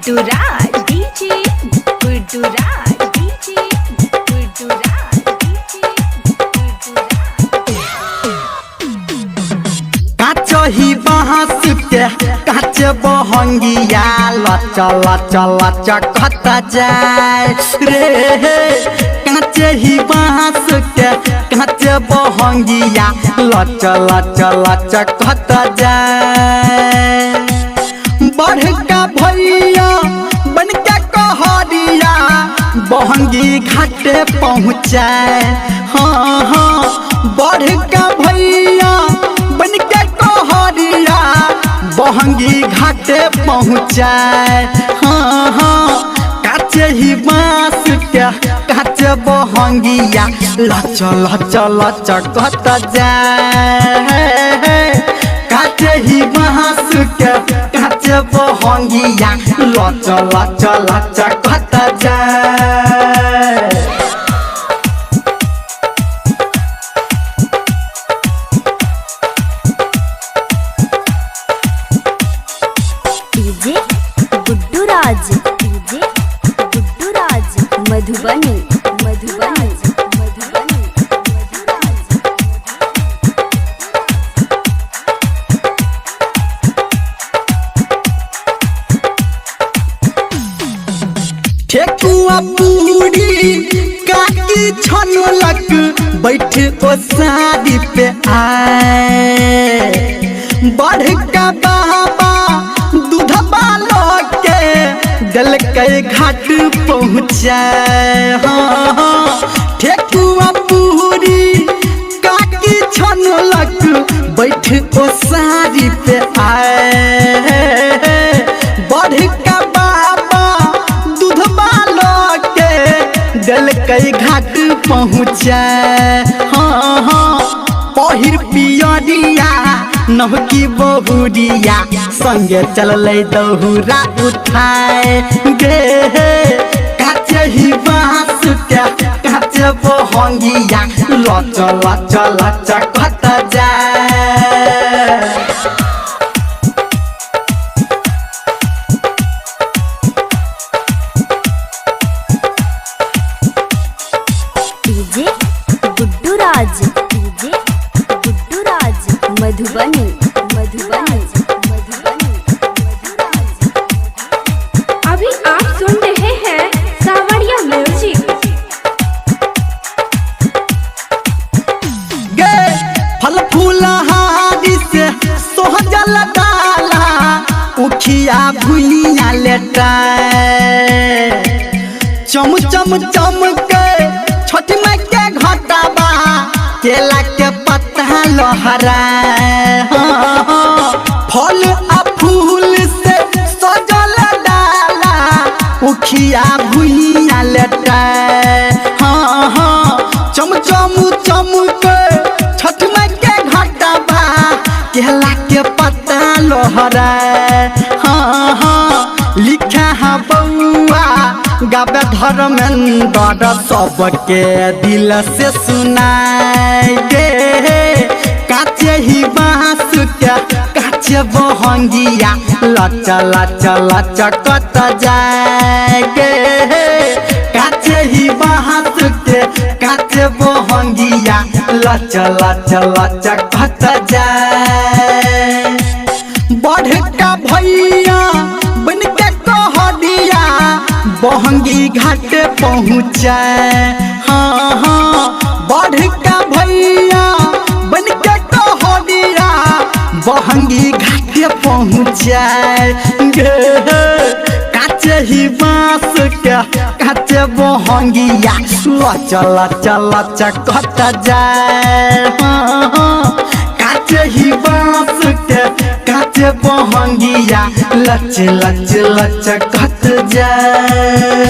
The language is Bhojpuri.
Gudduraj DJ Gudduraj DJ Gudduraj DJ काचही बाँस के काच बहंगिया लच लच लच खत जाए रे। काचही बाँस के काच बहंगिया लच लच लच खत जाए। बढ़ का भैया बन के कहरिया बहंगी घाटे पहुँचाए। हाँ हाँ बढ़ का भैया बन के कहरिया बहंगी घाटे पहुँचाए। हाँ हाँ काचे ही बाँस के काचे बहंगिया लच लच लच कत जाए। काचे ही बाँस के काचे बहंगिया लच लच लच कत जाए। डीजे गुड्डूराज डीजे गुड्डूराज मधुबनी मधुबनी मधुबनी ठेकुआ पूरी काकी छनलक बैठ ओ शादी पे आए। बढ़ का बाबा दूध बालो के दिल के घाट पहुँचाए। हाँ हाँ ठेकुआ पूरी काकी छनलक बैठ ओ शादी पे आए। बढ़ का दिल कई घाट पहुँचाए। हाँ हाँ पहिर पियरिया नहकी बहुरिया संगे चल दहुरा उठाए गे। काचे ही बाँस के काचे बहंगिया लच लच लच खत जाए। डीजे गुड्डूराज डीजे गुड्डूराज मधुबनी मधुबनी मधुबनी अभी आप सुन रहे हैं सावरिया म्यूजिक। गे फल फूलहारी से सोहजल डाला उखिया भुइया लेटाए। चम चम चम के छोटी माई के घटाबा केला के पत्ता लहराए। हाँ हाँ फल आ फूल से सजल डाला उखिया भुइया लेटाए। हाँ हाँ चम चम चम के छोटी माई के घटाबा केला के पत्ता लहराए। हाँ हाँ लिखा है बउआ गावे धर्मेंद्र सबके दिल से सुनाए गे। काचे ही बाँस के काचे बहंगिया लच लच लच कत जाए गे। काचे ही बाँस के काचे बहंगिया लच लच लच कत जाए। बढ़ का भैया बन के कहरिया बहंगी घाट पहुँचाए। हाँ हाँ बढ़ का भैया बन के कहरिया बहंगी घाट पहुँचाए गे। काचे ही बाँस के काचे बहंगिया लच लच लच कत जाए। हाँ हाँ काचे ही बाँस के काचे बहंगिया लच लच लच कत जाए।